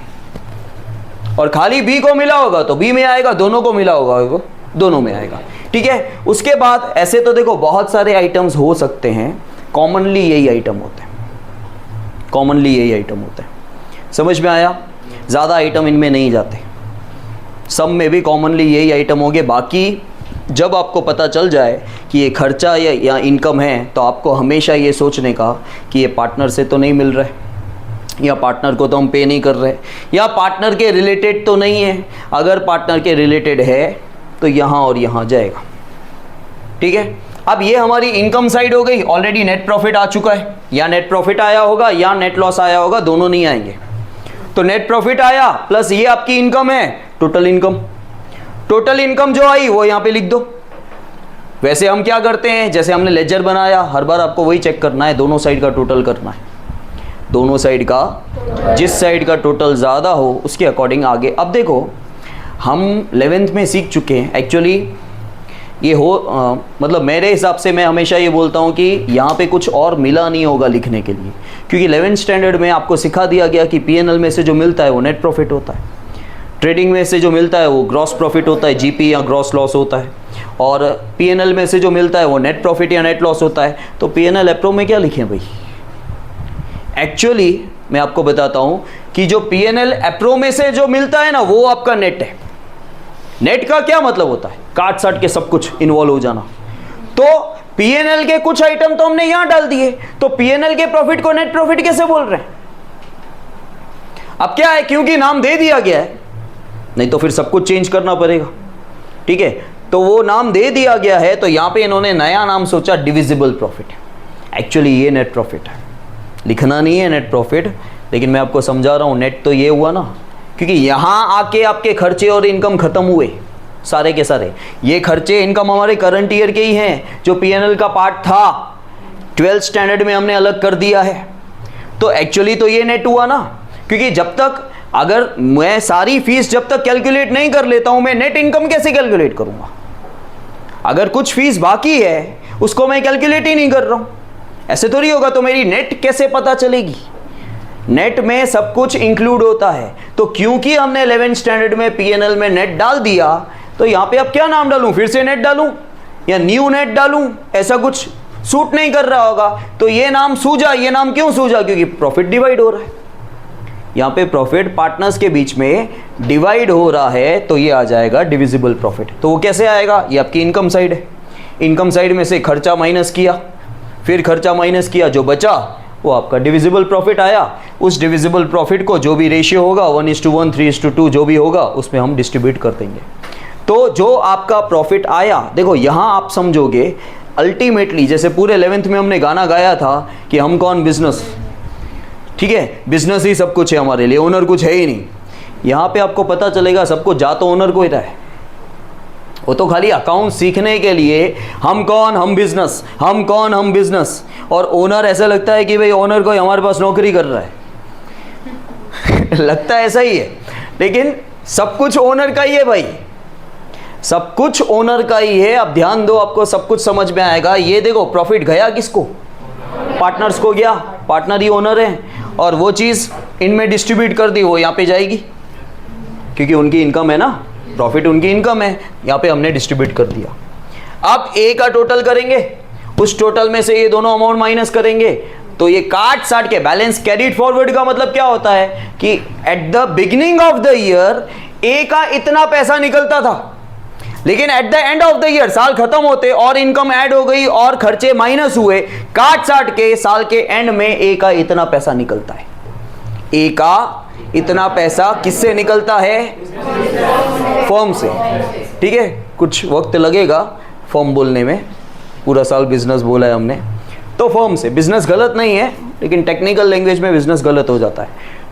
और खाली बी को मिला होगा तो बी में आएगा, दोनों को मिला होगा तो दोनों में आएगा, ठीक है। उसके बाद ऐसे तो देखो बहुत सारे आइटम्स हो सकते हैं, कॉमनली यही आइटम होते हैं, समझ में आया। ज़्यादा आइटम इनमें नहीं जाते, सब में भी कॉमनली यही आइटम होंगे। बाकी जब आपको पता चल जाए कि ये खर्चा या इनकम है, तो आपको हमेशा ये सोचने का कि ये पार्टनर से तो नहीं मिल रहा है, या पार्टनर को तो हम पे नहीं कर रहे, या पार्टनर के रिलेटेड तो नहीं है। अगर पार्टनर के रिलेटेड है तो यहाँ और यहाँ जाएगा, ठीक है। अब ये हमारी इनकम साइड हो गई। ऑलरेडी नेट प्रॉफिट आ चुका है, या नेट प्रॉफिट आया होगा या नेट लॉस आया होगा, दोनों नहीं आएंगे। तो नेट प्रॉफिट आया प्लस ये आपकी इनकम है, टोटल इनकम जो आई वो यहाँ पे लिख दो। वैसे हम क्या करते हैं, जैसे हमने लेजर बनाया, हर बार आपको वही चेक करना है, दोनों साइड का टोटल करना है। दोनों साइड का, जिस साइड का टोटल ज़्यादा हो उसके अकॉर्डिंग आगे। अब देखो हम 11th में सीख चुके हैं एक्चुअली, ये मतलब मेरे हिसाब से मैं हमेशा ये बोलता हूँ कि यहाँ पे कुछ और मिला नहीं होगा लिखने के लिए, क्योंकि 11th स्टैंडर्ड में आपको सिखा दिया गया कि पीएनएल में से जो मिलता है वो नेट प्रॉफिट होता है, ट्रेडिंग में से जो मिलता है वो ग्रॉस प्रॉफिट होता है, जीपी या ग्रॉस लॉस होता है, और पीएनएल में से जो मिलता है वो नेट प्रॉफिट या नेट लॉस होता है। तो पीएनएल एप्रो में क्या लिखें भाई, एक्चुअली मैं आपको बताता हूँ कि जो पीएनएल एप्रो में से जो मिलता है ना वो आपका नेट है। नेट का क्या मतलब होता है, काट साट के सब कुछ इन्वॉल्व हो जाना। तो पीएनएल के कुछ आइटम तो हमने यहां डाल दिए, तो पीएनएल के प्रॉफिट को नेट प्रॉफिट कैसे बोल रहे हैं। अब क्या है, क्योंकि नाम दे दिया गया है, नहीं तो फिर सब कुछ चेंज करना पड़ेगा, ठीक है। तो वो नाम दे दिया गया है, तो यहां पे इन्होंने नया नाम सोचा, डिविजिबल प्रॉफिट। एक्चुअली ये नेट प्रॉफिट है, लिखना नहीं है नेट प्रॉफिट, लेकिन मैं आपको समझा रहा हूं। नेट तो ये हुआ ना, क्योंकि यहां आके आपके खर्चे और इनकम खत्म हुए सारे के सारे। ये खर्चे इनकम हमारे करंट ईयर के ही हैं, जो पीएनएल का पार्ट था 12th स्टैंडर्ड में हमने अलग कर दिया है। तो एक्चुअली तो ये नेट हुआ ना, क्योंकि जब तक अगर मैं सारी फीस जब तक कैलकुलेट नहीं कर लेता हूं, मैं नेट इनकम कैसे कैलकुलेट करूंगा। अगर कुछ फीस बाकी है उसको मैं कैलकुलेट ही नहीं कर रहा हूं, ऐसे थोड़ी होगा। तो मेरी नेट कैसे पता चलेगी, नेट में सब कुछ इंक्लूड होता है। तो क्योंकि हमने 11th स्टैंडर्ड में पीएनएल में नेट डाल दिया, तो यहां पे अब क्या नाम डालूं, फिर से नेट डालूं या न्यू नेट डालूं, ऐसा कुछ सूट नहीं कर रहा होगा, तो ये नाम सूझा। ये नाम क्यों सूझा? क्योंकि प्रॉफिट डिवाइड हो रहा है। यहाँ पे प्रॉफिट पार्टनर्स के बीच में डिवाइड हो रहा है, तो ये आ जाएगा डिविजिबल प्रॉफिट। तो वो कैसे आएगा? ये आपकी इनकम साइड है। इनकम साइड में से खर्चा माइनस किया, फिर खर्चा माइनस किया, जो बचा वो आपका डिविजिबल प्रॉफिट आया। उस डिविजिबल प्रॉफिट को जो भी रेशियो होगा 1:1, 3:2 जो भी होगा उसमें हम डिस्ट्रीब्यूट कर देंगे। तो जो आपका प्रॉफिट आया, देखो यहाँ आप समझोगे अल्टीमेटली, जैसे पूरे 11th में हमने गाना गाया था कि हम कौन, बिजनेस, ठीक है, बिजनेस ही सब कुछ है हमारे लिए, ओनर कुछ है ही नहीं। यहाँ पे आपको पता चलेगा सब कुछ जा तो ओनर को ही रहा है। वो तो खाली अकाउंट सीखने के लिए हम कौन, हम बिजनेस, हम कौन, हम बिजनेस, और ओनर ऐसा लगता है कि भाई ओनर को हमारे पास नौकरी कर रहा है लगता है ऐसा ही है, लेकिन सब कुछ ओनर का ही है भाई, सब कुछ ओनर का ही है। अब ध्यान दो, आपको सब कुछ समझ में आएगा। ये देखो प्रॉफिट गया किसको? पार्टनर्स को गया, पार्टनर ही ओनर है, और वो चीज़ इनमें डिस्ट्रीब्यूट कर दी, वो यहाँ पे जाएगी क्योंकि उनकी इनकम है ना, प्रॉफिट उनकी इनकम है, यहाँ पे हमने डिस्ट्रीब्यूट कर दिया। अब ए का टोटल करेंगे, उस टोटल में से ये दोनों अमाउंट माइनस करेंगे, तो ये काट साट के बैलेंस कैरीड फॉरवर्ड का मतलब क्या होता है कि at the beginning of the year A का इतना पैसा निकलता था, लेकिन at the end of the year, साल खत्म होते और इनकम ऐड हो गई और खर्चे माइनस हुए, काट साट के साल के एंड में ए का इतना पैसा निकलता है। ए का इतना पैसा किससे निकलता है? फर्म से, ठीक है। कुछ वक्त लगेगा फर्म बोलने में, पूरा साल बिजनेस बोला है हमने, तो फर्म से। बिजनेस गलत नहीं है, लेकिन टेक्निकल लैंग्वेज में बिजनेस गलत हो जाता है,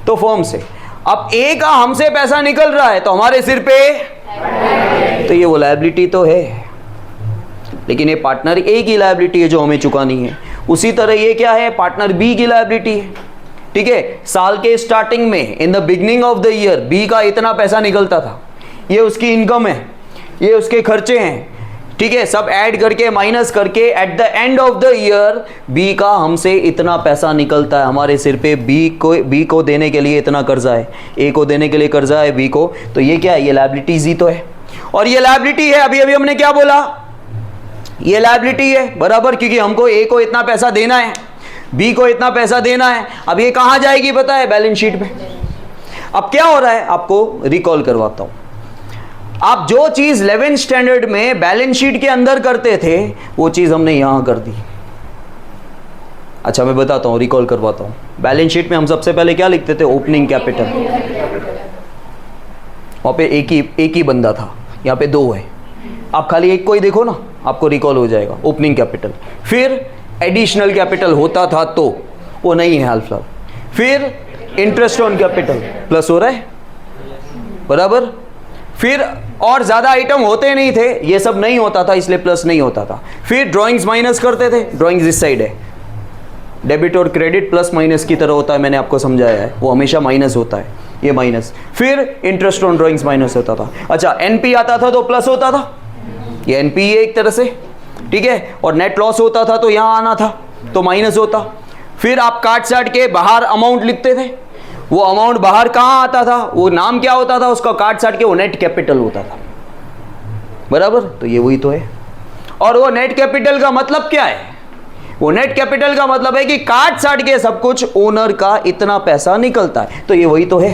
तो फर्म से। अब ए का हमसे पैसा निकल रहा है तो हमारे सिर पे, तो ये वो लायबिलिटी तो है, लेकिन ये पार्टनर ए की लायबिलिटी है जो हमें चुकानी है। उसी तरह ये क्या है? पार्टनर बी की लायबिलिटी है, ठीक है। साल के स्टार्टिंग में, in the beginning of the year, B का इतना पैसा निकलता था, ये उसकी इनकम है, ये उसके खर्चे हैं, ठीक है, सब ऐड करके माइनस करके at the end of the year B का हमसे इतना पैसा निकलता है, हमारे सिर पे बी को देने के लिए इतना कर्जा है, ए को देने के लिए कर्जा है बी को, तो ये क्या है? ये लायबिलिटीज ही तो है। और ये लायबिलिटी है, अभी अभी हमने क्या बोला? ये लायबिलिटी है, बराबर, क्योंकि हमको ए को इतना पैसा देना है, बी को इतना पैसा देना है। अब ये कहां जाएगी पता है? बैलेंस शीट में। अब क्या हो रहा है, आपको रिकॉल करवाता हूं। आप जो चीज 11th स्टैंडर्ड में बैलेंस शीट के अंदर करते थे, वो चीज हमने यहां कर दी। अच्छा मैं बताता हूं, रिकॉल करवाता हूं। बैलेंस शीट में हम सबसे पहले क्या लिखते थे? Opening capital. वहां पे एक ही बंदा था, यहाँ पे दो है। आप खाली एक को ही देखो ना, आपको रिकॉल हो जाएगा। ओपनिंग कैपिटल, फिर एडिशनल कैपिटल होता था तो वो नहीं है हाल फिलहाल, फिर इंटरेस्ट ऑन कैपिटल प्लस हो रहा है, बराबर, फिर और ज्यादा आइटम होते नहीं थे, ये सब नहीं होता था इसलिए प्लस नहीं होता था। फिर ड्राइंग्स माइनस करते थे, ड्राइंग्स इस साइड है, डेबिट और क्रेडिट प्लस माइनस की तरह होता है, मैंने आपको समझाया है, वो हमेशा माइनस होता है, ये माइनस। फिर इंटरेस्ट ऑन ड्राइंग्स माइनस होता था। अच्छा एनपी आता था तो प्लस होता था, ये एनपी है एक तरह से, ठीक है, और नेट लॉस होता था तो यहां आना था तो माइनस होता। फिर आप काट साट के बाहर अमाउंट लिखते थे, वो अमाउंट बाहर कहां आता था? वो नाम क्या होता था उसका? काट साट के वो नेट कैपिटल होता था, बराबर, तो ये वही तो है। और वो नेट कैपिटल का मतलब क्या है? वो नेट कैपिटल का मतलब है कि काट साट के सब कुछ ओनर का इतना पैसा निकलता है, तो ये वही तो है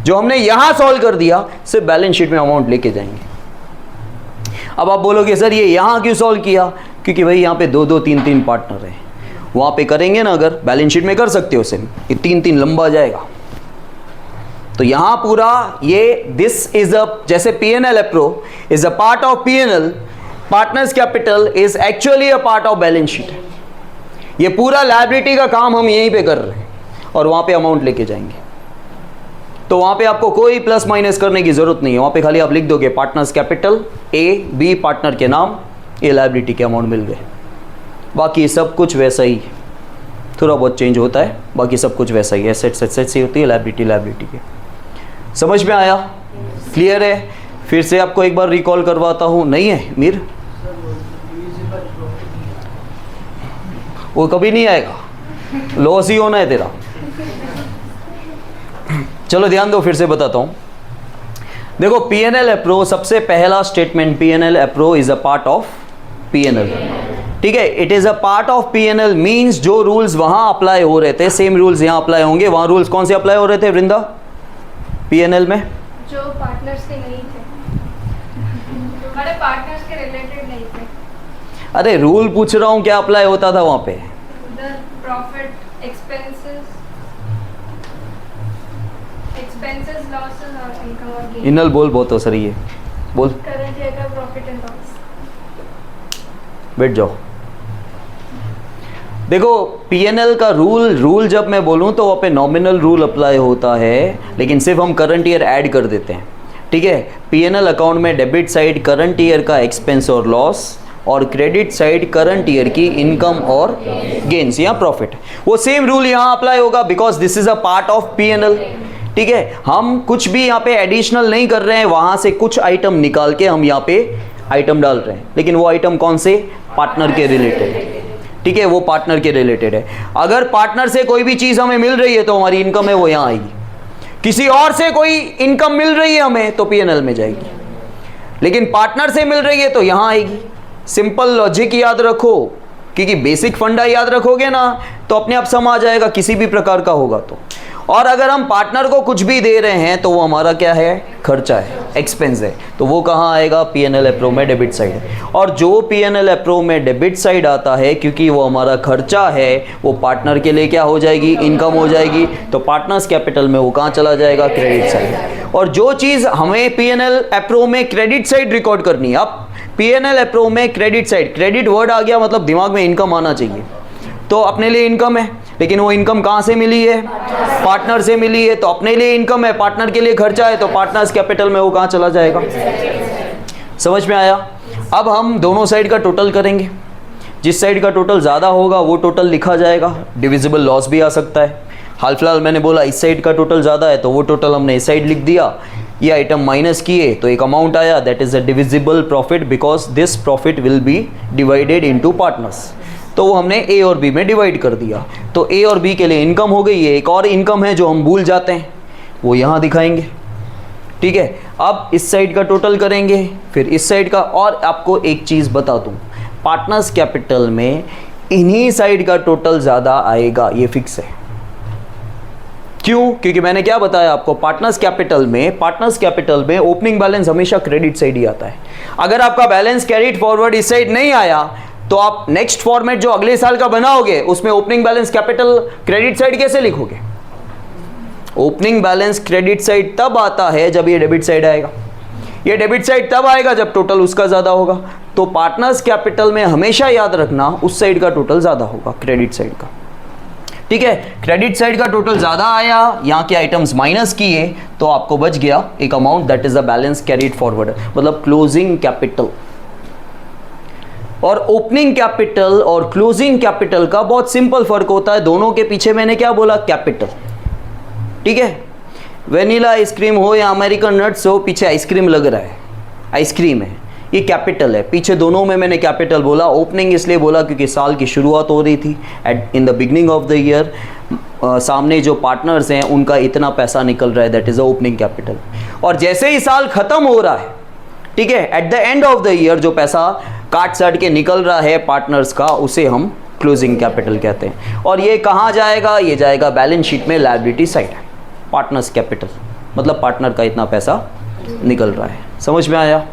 जो हमने यहां सॉल्व कर दिया, सिर्फ बैलेंस शीट में अमाउंट लेके जाएंगे। अब आप बोलोगे सर ये यहां क्यों सॉल्व किया? क्योंकि भाई यहां पे दो दो तीन तीन पार्टनर हैं, वहां पे करेंगे ना, अगर बैलेंस शीट में कर सकते हो सेम, ये तीन तीन लंबा जाएगा, तो यहां पूरा ये दिस इज अ, जैसे P&L appro is a part of P&L, partners capital is actually a part of balance sheet. ये पूरा लायबिलिटी का काम हम यहीं पे कर रहे हैं और वहां पे अमाउंट लेके जाएंगे, तो वहां पे आपको कोई प्लस माइनस करने की जरूरत नहीं है। वहां पे खाली आप लिख दोगे partners capital A B, partner के नाम, ये लायबिलिटी के अमाउंट मिल गए। बाकी सब कुछ वैसा ही, थोड़ा बहुत चेंज होता है, बाकी सब कुछ वैसा ही। एसेट्स एसेट्स ही होती है, लायबिलिटी लायबिलिटी के। समझ में आया? क्लियर है? फिर से आपको एक बार रिकॉल करवाता हूं। नहीं है मीर? वो कभी नहीं आएगा, लॉस ही होना है तेरा। चलो ध्यान दो, फिर से बताता हूं। देखो P&L अप्रो, सबसे पहला statement, P&L appro is a part of P&L, ठीक है, it is a part of PNL means जो रूल्स वहां अप्लाई हो रहे थे सेम रूल्स यहां अप्लाई होंगे। वहां रूल्स कौन से अप्लाई हो रहे थे वृंदा पीएनएल में? जो पार्टनर्स के नहीं थे, हमारे पार्टनर्स के रिलेटेड नहीं थे। अरे रूल पूछ रहा हूं क्या अप्लाई होता था वहां पे? उधर प्रॉफिट, एक्सपेंसेस, लॉसेस और इनकम और गेन। इनल बोल बहुत हो सर ये बोल, करंट ईयर का प्रॉफिट एंड लॉस। बैठ जाओ। देखो पीएनएल का रूल जब मैं बोलूं तो वहाँ पे नॉमिनल रूल अप्लाई होता है, लेकिन सिर्फ हम करंट ईयर ऐड कर देते हैं। ठीक है, पीएनएल अकाउंट में डेबिट साइड करंट ईयर का एक्सपेंस और लॉस और क्रेडिट साइड करंट ईयर की इनकम और गेन्स या प्रॉफिट, वो सेम रूल यहाँ अप्लाई होगा because this is a part of PNL. ठीक है, हम कुछ भी यहाँ पे एडिशनल नहीं कर रहे हैं, वहां से कुछ आइटम निकाल के हम यहाँ पे आइटम डाल रहे हैं, लेकिन वो आइटम कौन से? पार्टनर के रिलेटेड है। ठीक है, वो पार्टनर के रिलेटेड है। अगर पार्टनर से कोई भी चीज हमें मिल रही है तो हमारी इनकम है वो यहाँ आएगी, किसी और से कोई इनकम मिल रही है हमें तो पीएनएल में जाएगी, लेकिन पार्टनर से मिल रही है तो यहाँ आएगी। सिंपल लॉजिक याद रखो, क्योंकि बेसिक फंडा याद रखोगे ना तो अपने आप सम आ जाएगा किसी भी प्रकार का होगा तो। और अगर हम पार्टनर को कुछ भी दे रहे हैं तो वो हमारा क्या है? खर्चा है, एक्सपेंस है, तो वो कहाँ आएगा? पीएनएल अप्रूव में डेबिट साइड है। और जो पीएनएल अप्रूव में डेबिट साइड आता है क्योंकि वो हमारा खर्चा है, वो पार्टनर के लिए क्या हो जाएगी? इनकम हो जाएगी। तो पार्टनर्स कैपिटल में वो कहाँ चला जाएगा? Credit side. और जो चीज़ हमें पीएनएल अप्रूव में क्रेडिट साइड रिकॉर्ड करनी है, अब पीएनएल अप्रूव में क्रेडिट साइड, क्रेडिट वर्ड आ गया मतलब दिमाग में इनकम आना चाहिए, तो अपने लिए इनकम है, लेकिन वो इनकम कहाँ से मिली है? पार्टनर से मिली है। तो अपने लिए इनकम है, पार्टनर के लिए खर्चा है, तो पार्टनर्स कैपिटल में वो कहाँ चला जाएगा? समझ में आया? अब हम दोनों साइड का टोटल करेंगे, जिस साइड का टोटल ज़्यादा होगा वो टोटल लिखा जाएगा। डिविजिबल लॉस भी आ सकता है। हाल फिलहाल मैंने बोला इस साइड का टोटल ज़्यादा है तो वो टोटल हमने इस साइड लिख दिया, ये आइटम माइनस किए तो एक अमाउंट आया, that is a divisible profit because this profit will be divided into partners. तो वो हमने ए और बी में डिवाइड कर दिया, तो ए और बी के लिए इनकम हो गई है। एक और इनकम है जो हम भूल जाते हैं, वो यहाँ दिखाएंगे। ठीक है, अब इस साइड का टोटल करेंगे, फिर इस साइड का। और आपको एक चीज़ बता दूँ, पार्टनर्स कैपिटल में इन्हीं साइड का टोटल ज़्यादा आएगा, ये फिक्स है। क्यों? क्योंकि मैंने क्या बताया आपको, पार्टनर्स कैपिटल में ओपनिंग बैलेंस हमेशा क्रेडिट साइड ही आता है। अगर आपका बैलेंस कैरिड फॉरवर्ड इस साइड नहीं आया तो आप नेक्स्ट फॉर्मेट जो अगले साल का बनाओगे उसमें opening balance capital credit side कैसे लिखोगे? ओपनिंग बैलेंस क्रेडिट साइड तब आता है जब ये डेबिट साइड आएगा, ये डेबिट साइड तब आएगा जब टोटल उसका ज़्यादा होगा। तो पार्टनर्स कैपिटल में हमेशा याद रखना उस साइड का टोटल ज़्यादा होगा, क्रेडिट साइड का। ठीक है, क्रेडिट साइड का टोटल ज़्यादा आया, यहाँ के आइटम्स माइनस किए तो आपको बच गया एक amount, that is the balance carried forward, मतलब क्लोजिंग कैपिटल। और ओपनिंग कैपिटल और क्लोजिंग कैपिटल का बहुत सिंपल फर्क होता है, दोनों के पीछे मैंने क्या बोला? कैपिटल। ठीक है, वेनिला आइसक्रीम हो या अमेरिकन नट्स हो, पीछे आइसक्रीम लग रहा है, आइसक्रीम है, ये कैपिटल है, पीछे दोनों में मैंने कैपिटल बोला। ओपनिंग इसलिए बोला क्योंकि साल की शुरुआत हो रही थी, in the beginning of the year सामने जो पार्टनर्स हैं उनका इतना पैसा निकल रहा है, that is a opening capital. और जैसे ही साल खत्म हो रहा है, ठीक है, eight the end of the year जो पैसा काट साट के निकल रहा है पार्टनर्स का, उसे हम क्लोजिंग कैपिटल कहते हैं। और ये कहाँ जाएगा? ये जाएगा बैलेंस शीट में लायबिलिटी साइड, पार्टनर्स कैपिटल, मतलब पार्टनर का इतना पैसा निकल रहा है। समझ में आया?